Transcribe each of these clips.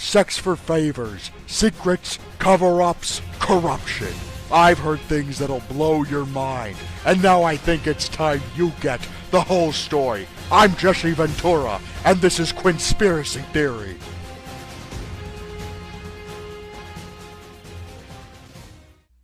sex for favors, secrets, cover-ups, corruption. I've heard things that'll blow your mind, and now I think it's time you get the whole story. I'm Jesse Ventura, and this is Quinspiracy Theory.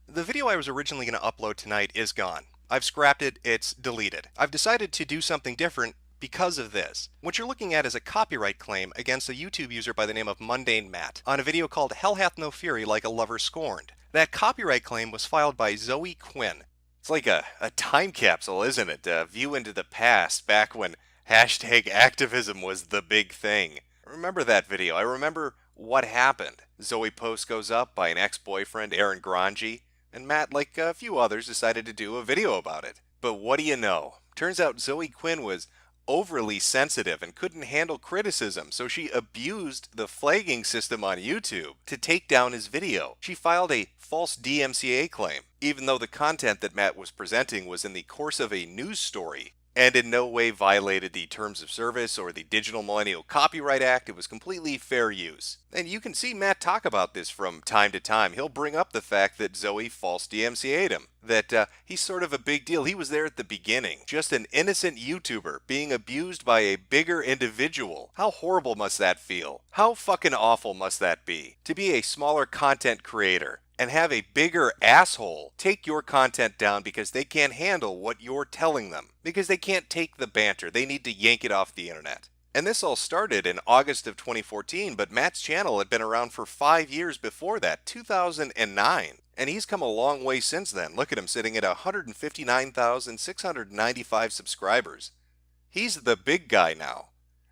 The video I was originally going to upload tonight is gone. I've scrapped it, it's deleted. I've decided to do something different because of this. What you're looking at is a copyright claim against a YouTube user by the name of MundaneMatt on a video called Hell Hath No Fury Like a Lover Scorned. That copyright claim was filed by Zoe Quinn. It's like a time capsule, isn't it? A view into the past, back when hashtag activism was the big thing. I remember that video. I remember what happened. Zoe post goes up by an ex-boyfriend, Aaron Granji, and Matt, like a few others, decided to do a video about it. But what do you know? Turns out Zoe Quinn was overly sensitive and couldn't handle criticism, so she abused the flagging system on YouTube to take down his video. She filed a false DMCA claim, even though the content that Matt was presenting was in the course of a news story and in no way violated the Terms of Service or the Digital Millennial Copyright Act. It was completely fair use. And you can see Matt talk about this from time to time. He'll bring up the fact that Zoe false DMCA'd him, that he's sort of a big deal. He was there at the beginning, just an innocent YouTuber being abused by a bigger individual. How horrible must that feel? How fucking awful must that be? To be a smaller content creator and have a bigger asshole take your content down because they can't handle what you're telling them, because they can't take the banter. They need to yank it off the internet. And this all started in August of 2014, but Matt's channel had been around for 5 years before that, 2009. And he's come a long way since then. Look at him sitting at 159,695 subscribers. He's the big guy now.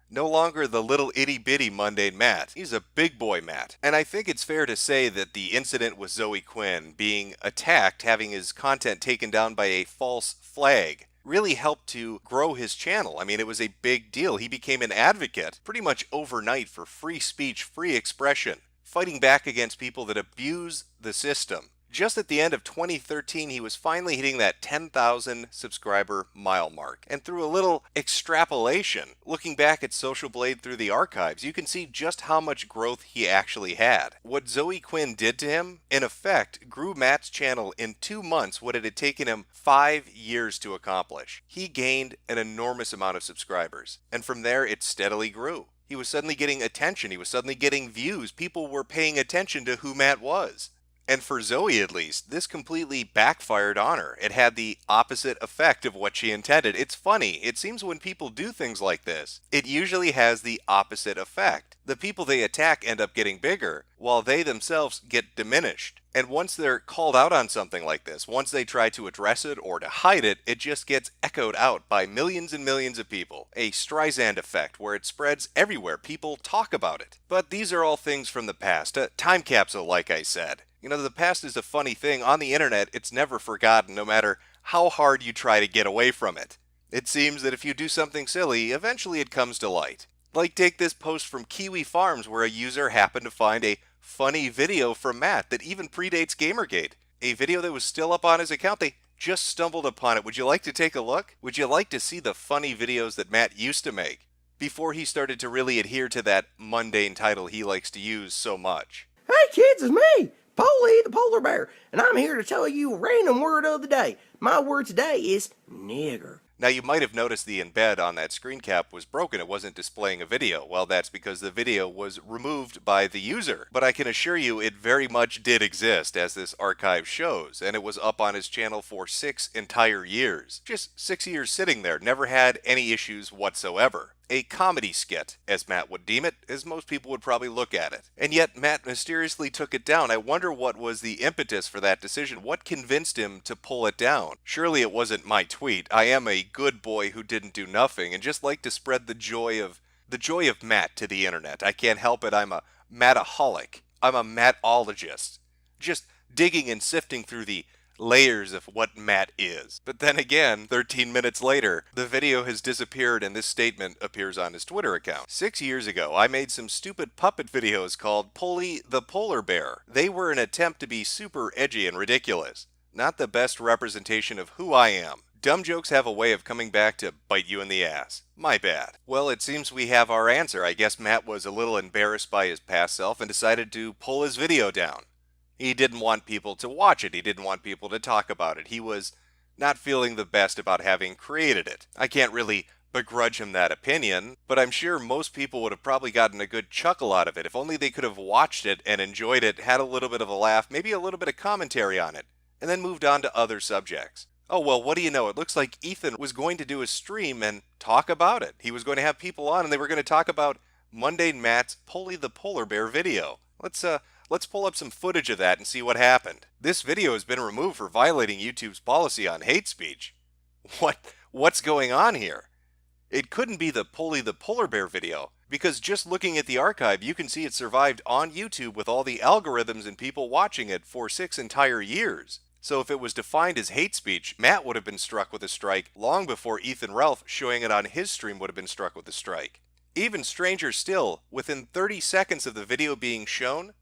No longer the little itty-bitty MundaneMatt. He's a big boy Matt. And I think it's fair to say that the incident with Zoe Quinn being attacked, having his content taken down by a false flag, really helped to grow his channel. I mean, it was a big deal. He became an advocate pretty much overnight for free speech, free expression, fighting back against people that abuse the system. Just at the end of 2013, he was finally hitting that 10,000 subscriber mile mark. And through a little extrapolation, looking back at Social Blade through the archives, you can see just how much growth he actually had. What Zoe Quinn did to him, in effect, grew Matt's channel in 2 months what it had taken him 5 years to accomplish. He gained an enormous amount of subscribers, and from there it steadily grew. He was suddenly getting attention, he was suddenly getting views, people were paying attention to who Matt was. And for Zoe, at least, this completely backfired on her. It had the opposite effect of what she intended. It's funny. It seems when people do things like this, it usually has the opposite effect. The people they attack end up getting bigger, while they themselves get diminished. And once they're called out on something like this, once they try to address it or to hide it, it just gets echoed out by millions and millions of people. A Streisand effect where it spreads everywhere. People talk about it. But these are all things from the past. A time capsule, like I said. You know, the past is a funny thing. On the internet, it's never forgotten, no matter how hard you try to get away from it. It seems that if you do something silly, eventually it comes to light. Like take this post from Kiwi Farms where a user happened to find a funny video from Matt that even predates Gamergate. A video that was still up on his account. They just stumbled upon it. Would you like to take a look? Would you like to see the funny videos that Matt used to make before he started to really adhere to that mundane title he likes to use so much? Hey kids, it's me, Polly the polar bear, and I'm here to tell you a random word of the day. My word today is nigger. Now you might have noticed the embed on that screen cap was broken. It wasn't displaying a video. Well, that's because the video was removed by the user. But I can assure you it very much did exist, as this archive shows, and it was up on his channel for 6 entire years. Just 6 years sitting there, never had any issues whatsoever. A comedy skit, as Matt would deem it, as most people would probably look at it. And yet Matt mysteriously took it down. I wonder what was the impetus for that decision. What convinced him to pull it down? Surely it wasn't my tweet. I am a good boy who didn't do nothing and just like to spread the joy of Matt to the internet. I can't help it. I'm a Mattaholic. I'm a Mattologist. Just digging and sifting through the layers of what Matt is. But then again, 13 minutes later, the video has disappeared and this statement appears on his Twitter account. 6 years ago, I made some stupid puppet videos called Polly the Polar Bear. They were an attempt to be super edgy and ridiculous. Not the best representation of who I am. Dumb jokes have a way of coming back to bite you in the ass. My bad. Well, it seems we have our answer. I guess Matt was a little embarrassed by his past self and decided to pull his video down. He didn't want people to watch it. He didn't want people to talk about it. He was not feeling the best about having created it. I can't really begrudge him that opinion, but I'm sure most people would have probably gotten a good chuckle out of it if only they could have watched it and enjoyed it, had a little bit of a laugh, maybe a little bit of commentary on it, and then moved on to other subjects. Oh, well, what do you know? It looks like Ethan was going to do a stream and talk about it. He was going to have people on and they were going to talk about MundaneMatt's Polly the Polar Bear video. Let's pull up some footage of that and see what happened. This video has been removed for violating YouTube's policy on hate speech. What's going on here? It couldn't be the Polly the Polar Bear video, because just looking at the archive, you can see it survived on YouTube with all the algorithms and people watching it for 6 entire years. So if it was defined as hate speech, Matt would have been struck with a strike long before Ethan Ralph showing it on his stream would have been struck with a strike. Even stranger still, within 30 seconds of the video being shown,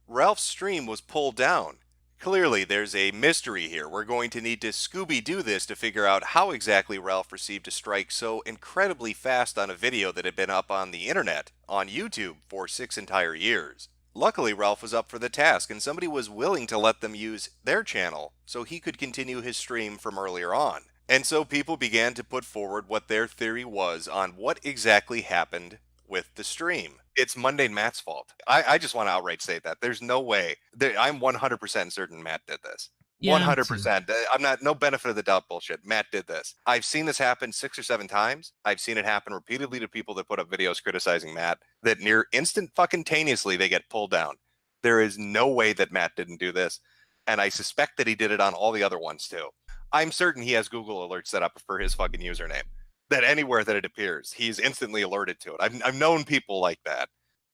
Ralph's stream was pulled down. Clearly, there's a mystery here. We're going to need to Scooby-Doo this to figure out how exactly Ralph received a strike so incredibly fast on a video that had been up on the internet, on YouTube, for 6 entire years. Luckily, Ralph was up for the task, and somebody was willing to let them use their channel so he could continue his stream from earlier on. And so people began to put forward what their theory was on what exactly happened with the stream. It's MundaneMatt's fault. I just want to outright say that. There's no way. I'm 100% certain Matt did this. Yeah, 100%. I'm not, no benefit of the doubt bullshit. Matt did this. I've seen this happen 6 or 7 times. I've seen it happen repeatedly to people that put up videos criticizing Matt, that near instant fucking taneously they get pulled down. There is no way that Matt didn't do this. And I suspect that he did it on all the other ones too. I'm certain he has Google Alerts set up for his fucking username. That anywhere that it appears, he's instantly alerted to it. I've known people like that.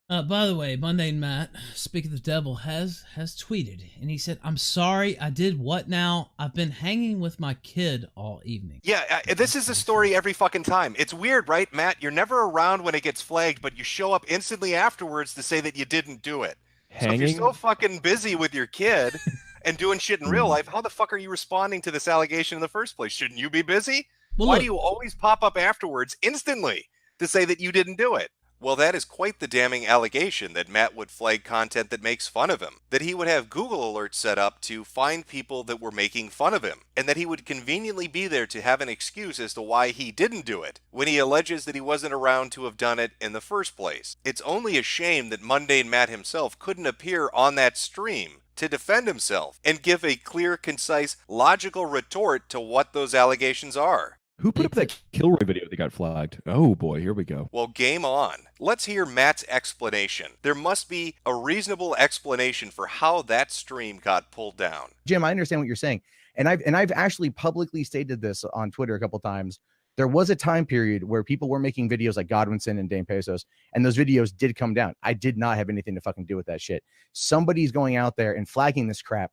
By the way, MundaneMatt, speaking of the devil, has tweeted, and he said, "I'm sorry, I did what now? I've been hanging with my kid all evening." Yeah, this is a story every fucking time. It's weird, right, Matt? You're never around when it gets flagged, but you show up instantly afterwards to say that you didn't do it. Hanging? So if you're so fucking busy with your kid and doing shit in real life, how the fuck are you responding to this allegation in the first place? Shouldn't you be busy? Well, Why look, do you always pop up afterwards instantly to say that you didn't do it? Well, that is quite the damning allegation that Matt would flag content that makes fun of him, that he would have Google Alerts set up to find people that were making fun of him, and that he would conveniently be there to have an excuse as to why he didn't do it, when he alleges that he wasn't around to have done it in the first place. It's only a shame that MundaneMatt himself couldn't appear on that stream to defend himself and give a clear, concise, logical retort to what those allegations are. Who put up that Kilroy video that got flagged? Oh boy, here we go. Well, game on. Let's hear Matt's explanation. There must be a reasonable explanation for how that stream got pulled down. Jim, I understand what you're saying. And I've actually publicly stated this on Twitter a couple times. There was a time period where people were making videos like Godwinson and Dame Pesos, and those videos did come down. I did not have anything to fucking do with that shit. Somebody's going out there and flagging this crap,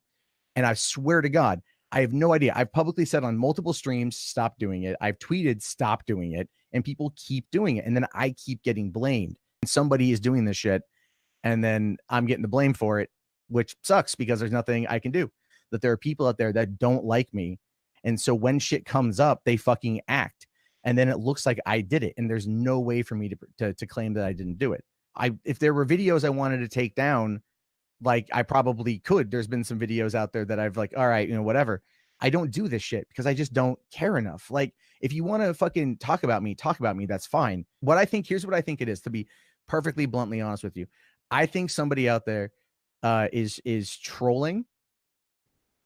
and I swear to God, I have no idea. I've publicly said on multiple streams, stop doing it. I've tweeted, stop doing it. And people keep doing it. And then I keep getting blamed. And somebody is doing this shit. And then I'm getting the blame for it, which sucks because there's nothing I can do. That there are people out there that don't like me. And so when shit comes up, they fucking act. And then it looks like I did it. And there's no way for me to claim that I didn't do it. If there were videos I wanted to take down, like I probably could. There's been some videos out there that I've like, all right, whatever. I don't do this shit because I just don't care enough. Like, if you want to fucking talk about me, that's fine. Here's what I think it is, to be perfectly bluntly honest with you. I think somebody out there is trolling.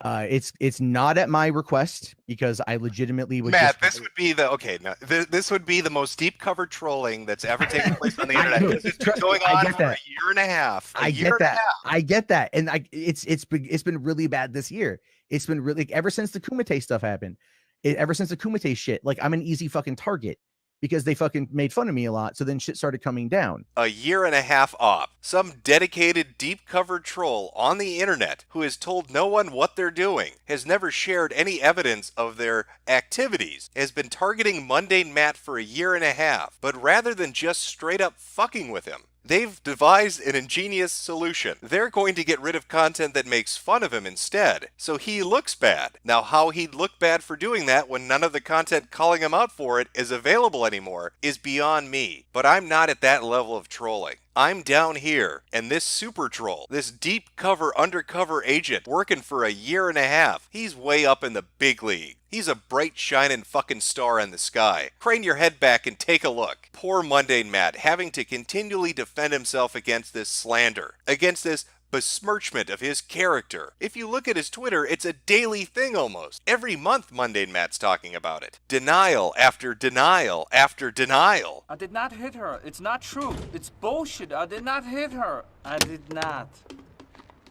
It's not at my request because I legitimately would. Matt, this would be this would be the most deep cover trolling that's ever taken place on the internet. It's been going on for a year and a half. I get that, and it's been really bad this year. It's been really ever since the Kumite stuff happened. Ever since the Kumite shit, like I'm an easy fucking target because they fucking made fun of me a lot. So then shit started coming down. A year and a half off. Some dedicated, deep-covered troll on the internet who has told no one what they're doing, has never shared any evidence of their activities, has been targeting MundaneMatt for a year and a half. But rather than just straight up fucking with him, They've devised an ingenious solution. They're going to get rid of content that makes fun of him instead, so he looks bad. Now, how he'd look bad for doing that when none of the content calling him out for it is available anymore is beyond me. But I'm not at that level of trolling. I'm down here, and this super troll, this deep cover undercover agent working for a year and a half, he's way up in the big league. He's a bright shining fucking star in the sky. Crane your head back and take a look. Poor Mundane Matt having to continually defend himself against this slander, against this besmirchment of his character. If you look at his Twitter, it's a daily thing almost. Every month Mundane Matt's talking about it. Denial after denial after denial. I did not hit her. It's not true. It's bullshit. I did not hit her. I did not.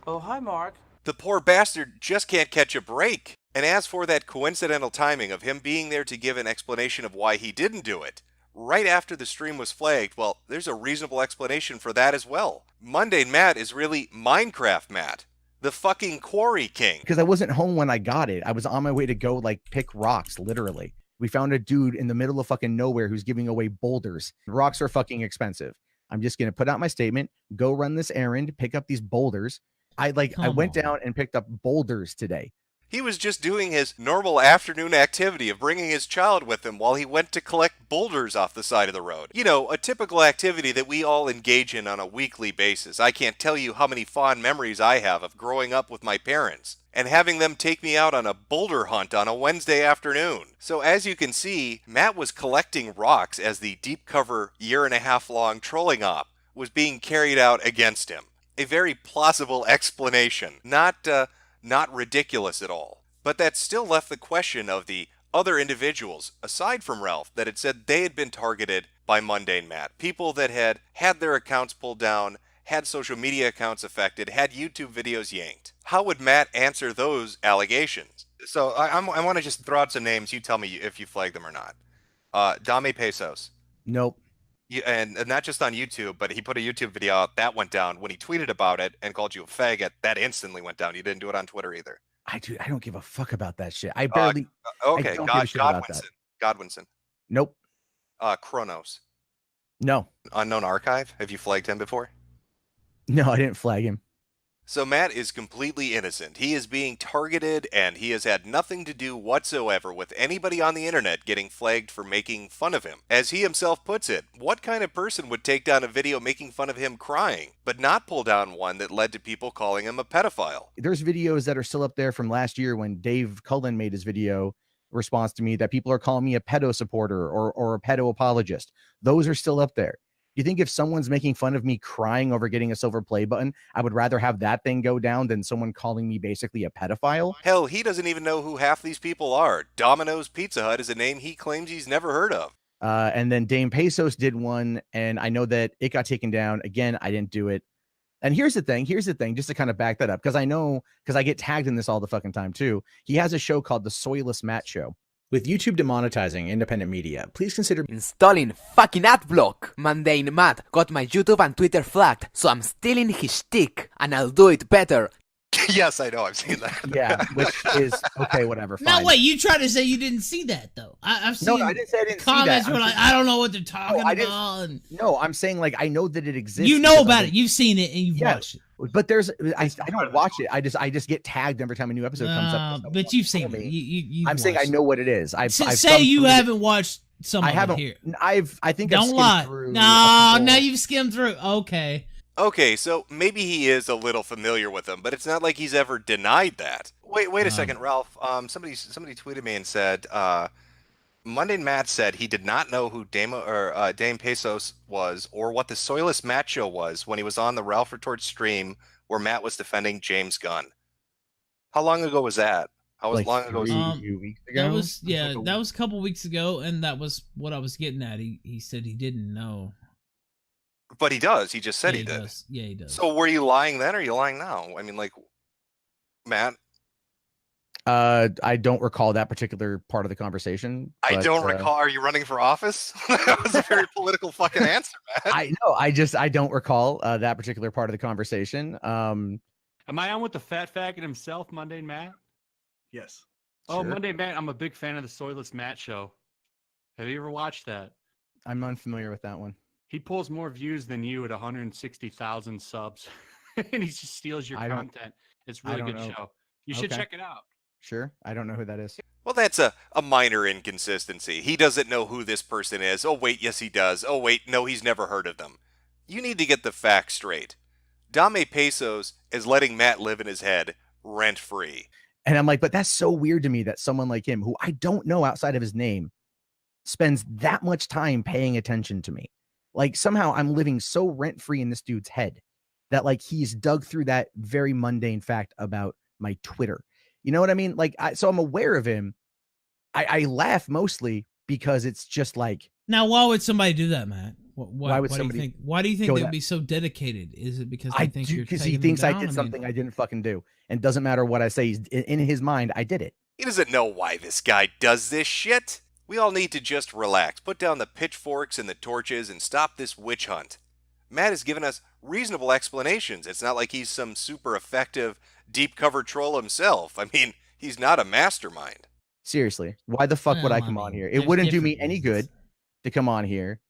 Oh, hi, Mark. The poor bastard just can't catch a break. And as for that coincidental timing of him being there to give an explanation of why he didn't do it, right after the stream was flagged, well, there's a reasonable explanation for that as well. Mundane Matt is really Minecraft Matt, the fucking quarry king. Because I wasn't home when I got it. I was on my way to go like pick rocks, literally. We found a dude in the middle of fucking nowhere who's giving away boulders. Rocks are fucking expensive. I'm just gonna put out my statement, go run this errand, pick up these boulders. I went down and picked up boulders today. He was just doing his normal afternoon activity of bringing his child with him while he went to collect boulders off the side of the road. You know, a typical activity that we all engage in on a weekly basis. I can't tell you how many fond memories I have of growing up with my parents and having them take me out on a boulder hunt on a Wednesday afternoon. So as you can see, Matt was collecting rocks as the deep cover year-and-a-half long trolling op was being carried out against him. A very plausible explanation. Not ridiculous at all. But that still left the question of the other individuals, aside from Ralph, that had said they had been targeted by Mundane Matt. People that had had their accounts pulled down, had social media accounts affected, had YouTube videos yanked. How would Matt answer those allegations? So I want to just throw out some names. You tell me if you flag them or not. Dame Pesos. Nope. And not just on YouTube, but he put a YouTube video out that went down. When he tweeted about it and called you a faggot, that instantly went down. You didn't do it on Twitter either. I don't give a fuck about that shit. I barely. Okay, I don't give a shit about that. Godwinson. Nope. Kronos. No. Unknown Archive. Have you flagged him before? No, I didn't flag him. So Matt is completely innocent. He is being targeted, and he has had nothing to do whatsoever with anybody on the internet getting flagged for making fun of him. As he himself puts it, what kind of person would take down a video making fun of him crying, but not pull down one that led to people calling him a pedophile? There's videos that are still up there from last year when Dave Cullen made his video response to me that people are calling me a pedo supporter or a pedo apologist. Those are still up there. You think if someone's making fun of me crying over getting a silver play button, I would rather have that thing go down than someone calling me basically a pedophile? Hell, he doesn't even know who half these people are. Domino's Pizza Hut is a name he claims he's never heard of. And then Dame Pesos did one, and I know that it got taken down. Again, I didn't do it. And here's the thing, just to kind of back that up, because I get tagged in this all the fucking time too. He has a show called The Soyless Matt Show. With YouTube demonetizing independent media, please consider installing fucking adblock. MundaneMatt got my YouTube and Twitter flagged, so I'm stealing his shtick, and I'll do it better. Yes, I know. I've seen that. Yeah, which is okay, whatever. Fine. Now, wait, you tried to say you didn't see that, though. I've seen no, I didn't say I didn't comments see that. where like, I don't know what they're talking about. And no, I'm saying like I know that it exists. you know about it. You've seen it and you've watched it. But I don't watch it. I just get tagged every time a new episode comes up. But you've seen it. You I'm saying I know what it is. I've say you haven't watched some of it here. I think don't lie. No, now you've skimmed through. Okay, so maybe he is a little familiar with them, but it's not like he's ever denied that. Wait a second, Ralph. Somebody tweeted me and said, Mundane Matt said he did not know who Dame Pesos was or what the Soyless Matt Show was when he was on the Ralph Retort stream where Matt was defending James Gunn. How long ago was that? How long ago was a few weeks ago? That was a couple weeks ago, and that was what I was getting at. He said he didn't know. But he does. He just said he did. Yeah, he does. So were you lying then or are you lying now? I mean, like, Matt? I don't recall that particular part of the conversation. I don't recall. Are you running for office? That was a very political fucking answer, man. I know. I don't recall that particular part of the conversation. Am I on with the fat faggot himself, Mundane Matt? Yes. Oh, sure. Mundane Matt, I'm a big fan of the Soyless Matt Show. Have you ever watched that? I'm unfamiliar with that one. He pulls more views than you at 160,000 subs, and he just steals your content. It's a really good show. You should check it out. Sure. I don't know who that is. Well, that's a minor inconsistency. He doesn't know who this person is. Oh, wait, yes, he does. Oh, wait, no, he's never heard of them. You need to get the facts straight. Dame Pesos is letting Matt live in his head rent-free. And I'm like, but that's so weird to me that someone like him, who I don't know outside of his name, spends that much time paying attention to me. Like, somehow I'm living so rent-free in this dude's head that, like, he's dug through that very mundane fact about my Twitter. You know what I mean? Like, so I'm aware of him. I laugh mostly because it's just like. Now, why would somebody do that, Matt? Why would somebody? Why do you think they'd be so dedicated? Is it because they think you're because he thinks I did something I didn't fucking do, and doesn't matter what I say. He's in his mind, I did it. He doesn't know why this guy does this shit. We all need to just relax, put down the pitchforks and the torches, and stop this witch hunt. Matt has given us reasonable explanations. It's not like he's some super effective, deep cover troll himself. I mean, he's not a mastermind. Seriously, why the fuck would I come on here? It wouldn't do me any good to come on here,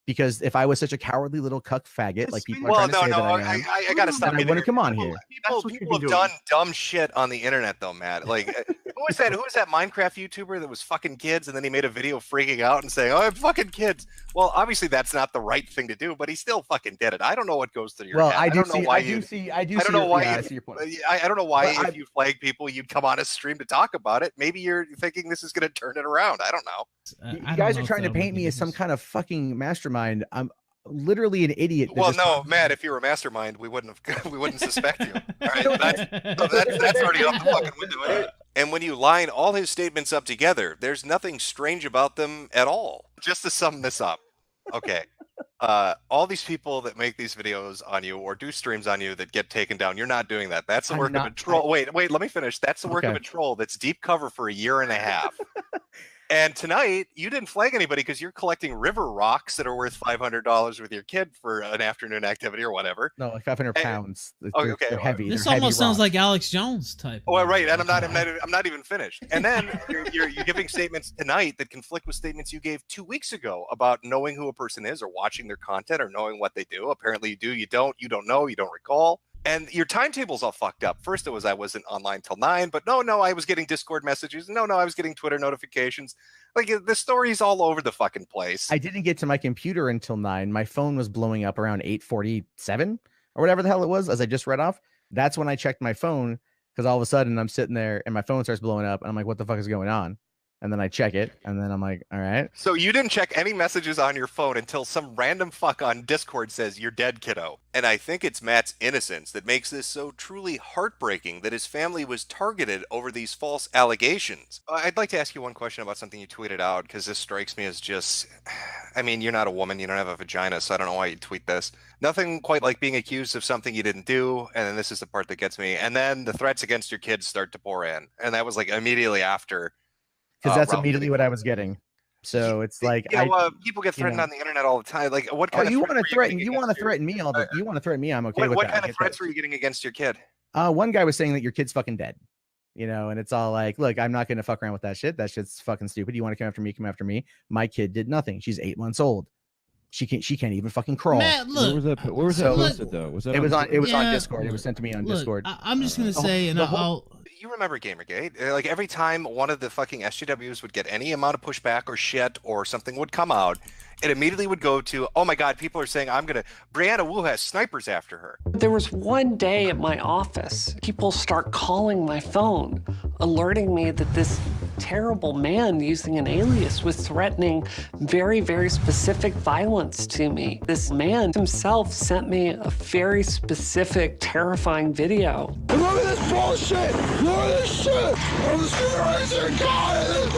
because if I was such a cowardly little cuck faggot, like people are trying to say that I gotta stop. I wouldn't come on here. People have done dumb shit on the internet, though, Matt. Like, who was that Minecraft YouTuber that was fucking kids, and then he made a video freaking out and saying, "Oh, I'm fucking kids." Well, obviously that's not the right thing to do, but he still fucking did it. I don't know what goes through your head. I don't know why I see your point. I don't know why if you flag people, you'd come on a stream to talk about it. Maybe you're thinking this is going to turn it around. I don't know. You guys are trying to paint me as some kind of fucking mastermind. I'm literally an idiot. Well, no, Matt, if you were a mastermind, we wouldn't suspect you. All right, that's already off the fucking window. And when you line all his statements up together, there's nothing strange about them at all. Just to sum this up, okay, all these people that make these videos on you or do streams on you that get taken down, you're not doing that. That's the work of a troll. Wait, let me finish. That's the work of a troll that's deep cover for a year and a half. And tonight, you didn't flag anybody because you're collecting river rocks that are worth $500 with your kid for an afternoon activity or whatever. No, like 500 pounds. Okay, they're heavy. This almost sounds like Alex Jones type. Oh, right, and I'm not even finished. And then you're giving statements tonight that conflict with statements you gave 2 weeks ago about knowing who a person is or watching their content or knowing what they do. Apparently, you do. You don't know. You don't recall. And your timetable's all fucked up. First, it was I wasn't online till 9, but no, I was getting Discord messages. No, I was getting Twitter notifications. Like, the story's all over the fucking place. I didn't get to my computer until 9. My phone was blowing up around 8:47 or whatever the hell it was, as I just read off. That's when I checked my phone, because all of a sudden I'm sitting there and my phone starts blowing up, and I'm like, what the fuck is going on? And then I check it, and then I'm like, all right. So you didn't check any messages on your phone until some random fuck on Discord says, "You're dead, kiddo." And I think it's Matt's innocence that makes this so truly heartbreaking that his family was targeted over these false allegations. I'd like to ask you one question about something you tweeted out, because this strikes me as just... I mean, you're not a woman, you don't have a vagina, so I don't know why you'd tweet this. Nothing quite like being accused of something you didn't do, and then this is the part that gets me. And then the threats against your kids start to pour in. And that was like immediately after... Because that's immediately what I was getting. So it's like, people get threatened on the internet all the time. Like, what kind of you want to threaten? You want to threaten me all the? You want to threaten me? I'm okay with that. What kind of threats were you getting against your kid? One guy was saying that your kid's fucking dead. And it's all like, look, I'm not going to fuck around with that shit. That shit's fucking stupid. You want to come after me? Come after me. My kid did nothing. She's 8 months old. She can't even fucking crawl. Matt, look, where was that posted though? Was that it was on Discord. It was sent to me on Discord. I'm just gonna say, and you remember Gamergate? Like, every time one of the fucking SJWs would get any amount of pushback or shit or something would come out, it immediately would go to, oh my God, people are saying Brianna Wu has snipers after her. There was one day at my office, people start calling my phone, alerting me that this terrible man using an alias was threatening very, very specific violence to me. This man himself sent me a very specific, terrifying video. Look at this bullshit! Look at this shit! I'm just gonna raise your God!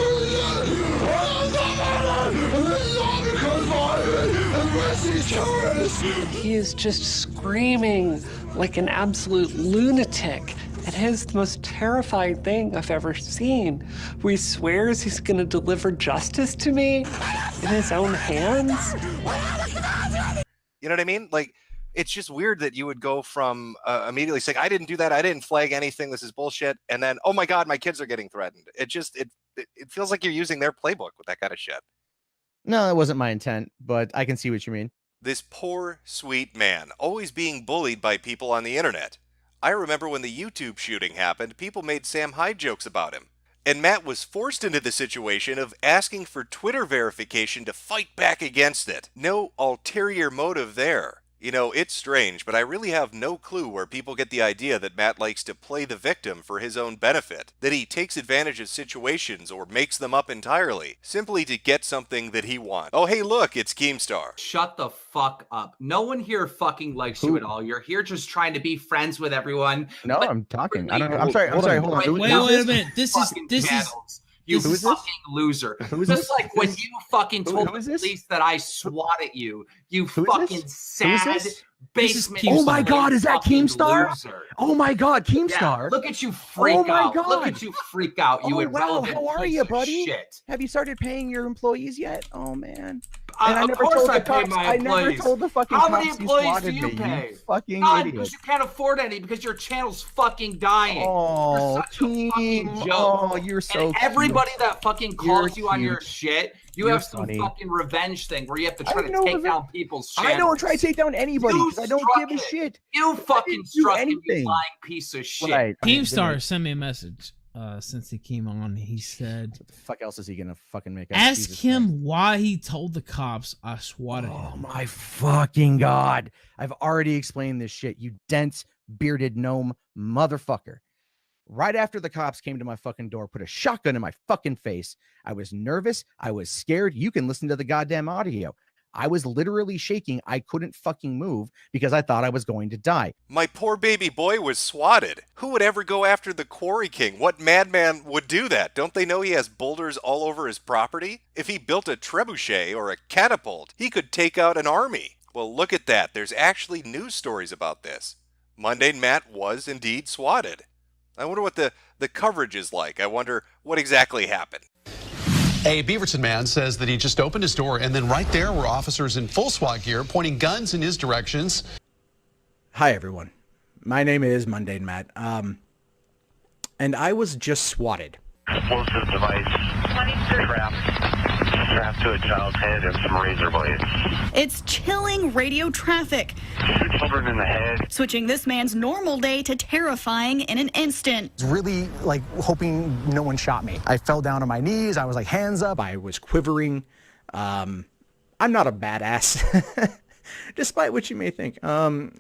He is just screaming like an absolute lunatic. It is the most terrifying thing I've ever seen. He swears he's going to deliver justice to me in his own hands. You know what I mean? Like, it's just weird that you would go from immediately saying, I didn't do that, I didn't flag anything, this is bullshit, and then, oh my God, my kids are getting threatened. It feels like you're using their playbook with that kind of shit. No, that wasn't my intent, but I can see what you mean. This poor, sweet man, always being bullied by people on the internet. I remember when the YouTube shooting happened, people made Sam Hyde jokes about him. And Matt was forced into the situation of asking for Twitter verification to fight back against it. No ulterior motive there. You know, it's strange, but I really have no clue where people get the idea that Matt likes to play the victim for his own benefit, that he takes advantage of situations or makes them up entirely, simply to get something that he wants. Oh, hey, look, it's Keemstar. Shut the fuck up. No one here fucking likes you at all. You're here just trying to be friends with everyone. No, I'm talking. I don't know. I'm sorry. Hold on. Wait a minute. This is you fucking loser. Just like when you fucking told the police that I swatted you. You fucking sad basement. Oh my God, is that Keemstar? Oh my God, Keemstar. Yeah, look at you freak out. Look at you freak out, you irrelevant how are you, buddy? Shit. Have you started paying your employees yet? Oh man. Of course I pay my employees. I never told the fucking How cops many employees do you pay? You fucking None, idiot. because you can't afford any because your channel's fucking dying. Oh, you're such a fucking joke. Oh, you're so and everybody that fucking calls you on your shit, you have some funny. Fucking revenge thing where you have to try to take down people's channels. I don't try to take down anybody because I don't give a shit. You fucking struck him, you lying piece of shit. Right. Keemstar sent me a message since he came on. He said, "What the fuck else is he gonna fucking make up?" Ask him why he told the cops I swatted him. Oh my fucking God! I've already explained this shit. You dense bearded gnome motherfucker. Right after the cops came to my fucking door, put a shotgun in my fucking face. I was nervous. I was scared. You can listen to the goddamn audio. I was literally shaking. I couldn't fucking move because I thought I was going to die. My poor baby boy was swatted. Who would ever go after the Quarry King? What madman would do that? Don't they know he has boulders all over his property? If he built a trebuchet or a catapult, he could take out an army. Well, look at that. There's actually news stories about this. MundaneMatt was indeed swatted. I wonder what the coverage is like. I wonder what exactly happened. A Beaverton man says that he just opened his door and then right there were officers in full SWAT gear pointing guns in his directions. Hi, everyone. My name is MundaneMatt. And I was just swatted. Explosive device strapped to a child's head and some razor blades. It's chilling radio traffic. 2 children in the head. Switching this man's normal day to terrifying in an instant. I was really like hoping no one shot me. I fell down on my knees. I was like hands up. I was quivering. I'm not a badass, despite what you may think. Well,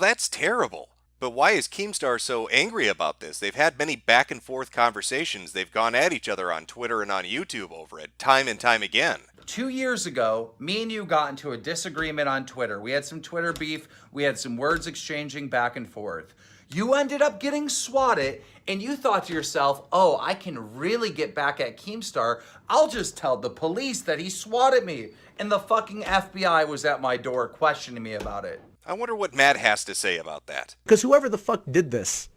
that's terrible. But why is Keemstar so angry about this? They've had many back and forth conversations. They've gone at each other on Twitter and on YouTube over it, time and time again. 2 years ago, me and you got into a disagreement on Twitter. We had some Twitter beef. We had some words exchanging back and forth. You ended up getting swatted, and you thought to yourself, oh, I can really get back at Keemstar. I'll just tell the police that he swatted me. And the fucking FBI was at my door questioning me about it. I wonder what Matt has to say about that. Because whoever the fuck did this,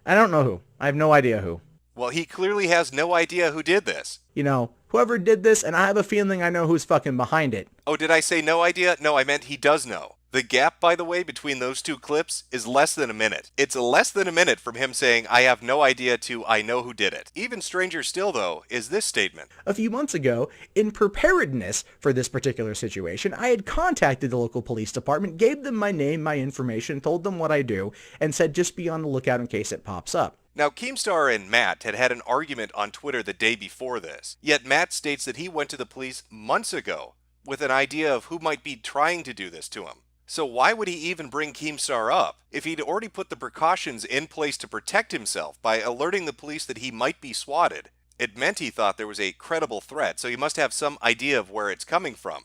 I don't know who. I have no idea who. Well, he clearly has no idea who did this. You know, whoever did this, and I have a feeling I know who's fucking behind it. Oh, did I say no idea? No, I meant he does know. The gap, by the way, between those two clips is less than a minute. It's less than a minute from him saying, I have no idea, to I know who did it. Even stranger still, though, is this statement. A few months ago, in preparedness for this particular situation, I had contacted the local police department, gave them my name, my information, told them what I do, and said just be on the lookout in case it pops up. Now, Keemstar and Matt had had an argument on Twitter the day before this, yet Matt states that he went to the police months ago with an idea of who might be trying to do this to him. So why would he even bring Keemstar up if he'd already put the precautions in place to protect himself by alerting the police that he might be swatted? It meant he thought there was a credible threat, so he must have some idea of where it's coming from.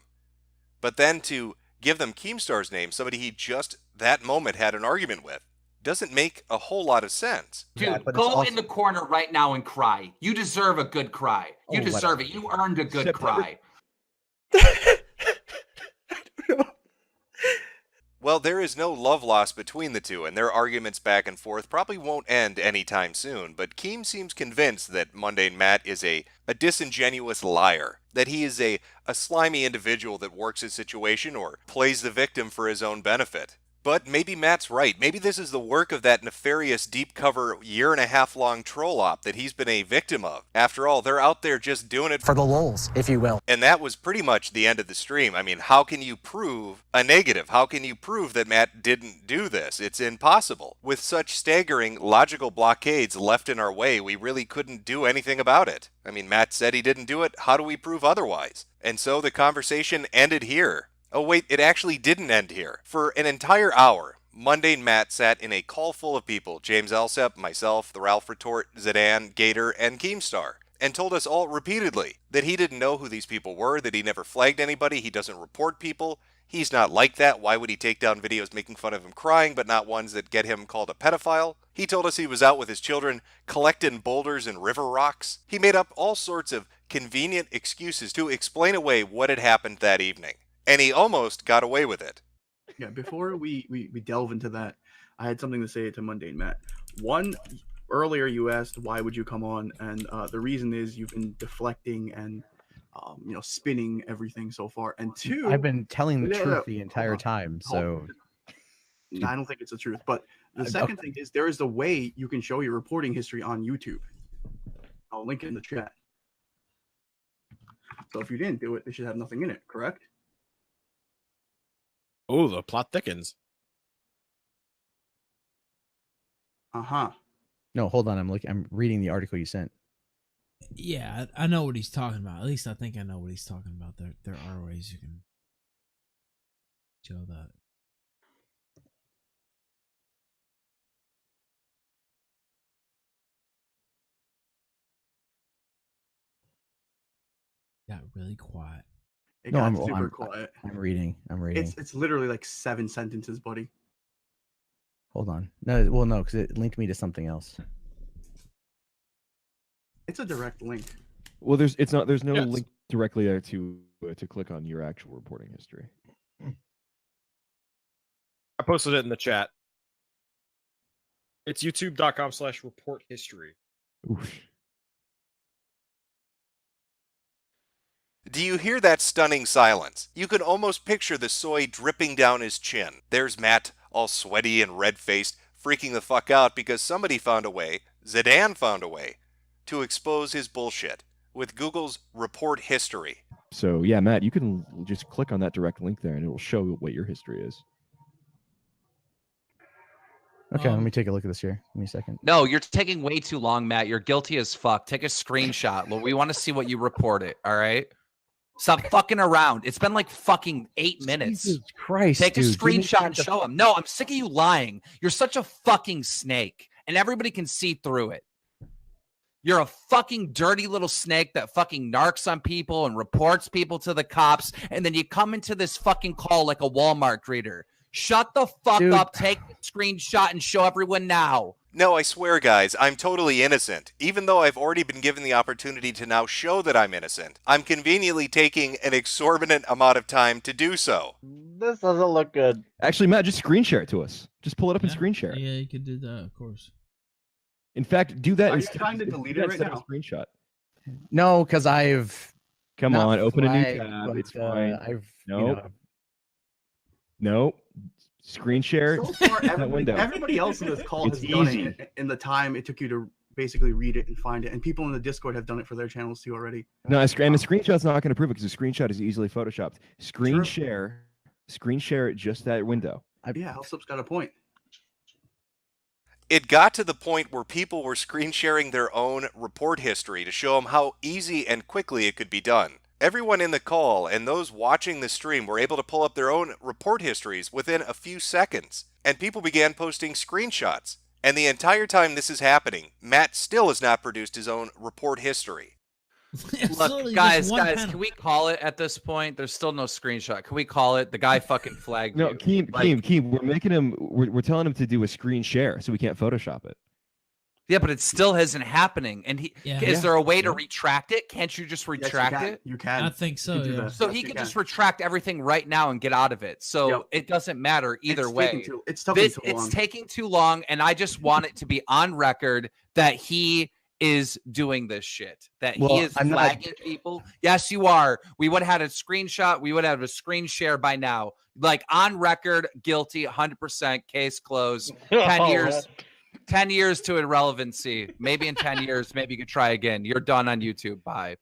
But then to give them Keemstar's name, somebody he just that moment had an argument with, doesn't make a whole lot of sense. Dude, go in the corner right now and cry. You deserve a good cry. You deserve it. You earned a good cry. Well, there is no love lost between the two, and their arguments back and forth probably won't end anytime soon, but Keem seems convinced that MundaneMatt is a disingenuous liar, that he is a slimy individual that works his situation or plays the victim for his own benefit. But maybe Matt's right. Maybe this is the work of that nefarious deep cover year-and-a-half-long troll op that he's been a victim of. After all, they're out there just doing it For the lulz, if you will. And that was pretty much the end of the stream. I mean, how can you prove a negative? How can you prove that Matt didn't do this? It's impossible. With such staggering logical blockades left in our way, we really couldn't do anything about it. I mean, Matt said he didn't do it. How do we prove otherwise? And so the conversation ended here. Oh wait, it actually didn't end here. For an entire hour, MundaneMatt sat in a call full of people, James Alsep, myself, the Ralph Retort, Zidane, Gator, and Keemstar, and told us all repeatedly that he didn't know who these people were, that he never flagged anybody, he doesn't report people, he's not like that, why would he take down videos making fun of him crying, but not ones that get him called a pedophile? He told us he was out with his children collecting boulders and river rocks. He made up all sorts of convenient excuses to explain away what had happened that evening. And he almost got away with it. Yeah, before we delve into that, I had something to say to MundaneMatt. One, earlier you asked why would you come on, and the reason is you've been deflecting and spinning everything so far. And two, I've been telling the truth the entire time, so I don't think it's the truth. But the second thing is there is a way you can show your reporting history on YouTube. I'll link it in the chat. So if you didn't do it, they should have nothing in it, correct? Oh, the plot thickens. No, hold on. I'm reading the article you sent. Yeah, I know what he's talking about. At least I think I know what he's talking about. There are ways you can show that. Got really quiet. It got super quiet. I'm reading. It's literally like 7 sentences, buddy. Hold on. No, because it linked me to something else. It's a direct link. Well, there's no link directly there to click on your actual reporting history. I posted it in the chat. It's youtube.com/report history. Oof. Do you hear that stunning silence? You can almost picture the soy dripping down his chin. There's Matt, all sweaty and red-faced, freaking the fuck out because somebody found a way, Zidane found a way, to expose his bullshit with Google's report history. So yeah, Matt, you can just click on that direct link there and it will show what your history is. Okay, let me take a look at this here. Give me a second. No, you're taking way too long, Matt. You're guilty as fuck. Take a screenshot. Well, we want to see what you reported, all right? Stop fucking around. It's been like fucking 8 minutes. Jesus Christ, Take a dude. screenshot and show him. No, I'm sick of you lying. You're such a fucking snake, and everybody can see through it. You're a fucking dirty little snake that fucking narcs on people and reports people to the cops, and then you come into this fucking call like a Walmart greeter. Shut the fuck up, take the screenshot, and show everyone now. No, I swear, guys, I'm totally innocent. Even though I've already been given the opportunity to now show that I'm innocent, I'm conveniently taking an exorbitant amount of time to do so. This doesn't look good. Actually, Matt, just screen share it to us. Just pull it up and screen share it. Yeah, you could do that, of course. In fact, do that. Are you trying to delete it right now? Screenshot. No, because I've. Come not on, open a new flagged, tab. but, It's fine. Nope. Nope. Screen share. So far, that window. everybody else in this call It's has done easy. it in the time it took you to basically read it and find it. And people in the Discord have done it for their channels too already. No, and a screenshot's not going to prove it because a screenshot is easily photoshopped. Screen share just that window. Yeah, Alsup's got a point. It got to the point where people were screen sharing their own report history to show them how easy and quickly it could be done. Everyone in the call and those watching the stream were able to pull up their own report histories within a few seconds, and people began posting screenshots. And the entire time this is happening, Matt still has not produced his own report history. Look, guys, can we call it at this point? There's still no screenshot. Can we call it? The guy fucking flagged No, you. Keem, we're making him. We're telling him to do a screen share, so we can't Photoshop it. Yeah, but it still isn't happening. And is there a way to retract it? Can't you just retract it? You can. I think so. Yeah. So he can just retract everything right now and get out of it. So it doesn't matter either way. It's taking too long. It's taking too long, and I just want it to be on record that he is doing this shit. That Well, he is I'm not- flagging people. Yes, you are. We would have had a screenshot. We would have a screen share by now. Like on record, guilty, 100%, case closed. 10 years. 10 years to irrelevancy. Maybe in 10 years, maybe you could try again. You're done on YouTube. Bye.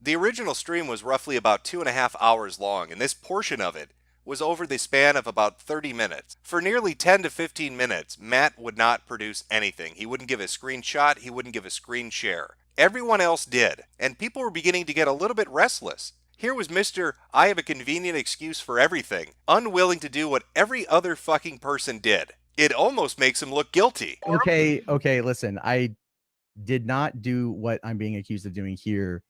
The original stream was roughly about 2.5 hours long, and this portion of it was over the span of about 30 minutes. For nearly 10 to 15 minutes, Matt would not produce anything. He wouldn't give a screenshot, he wouldn't give a screen share. Everyone else did, and people were beginning to get a little bit restless. Here was Mr. I have a convenient excuse for everything, unwilling to do what every other fucking person did. It almost makes him look guilty. Okay, listen, I did not do what I'm being accused of doing here.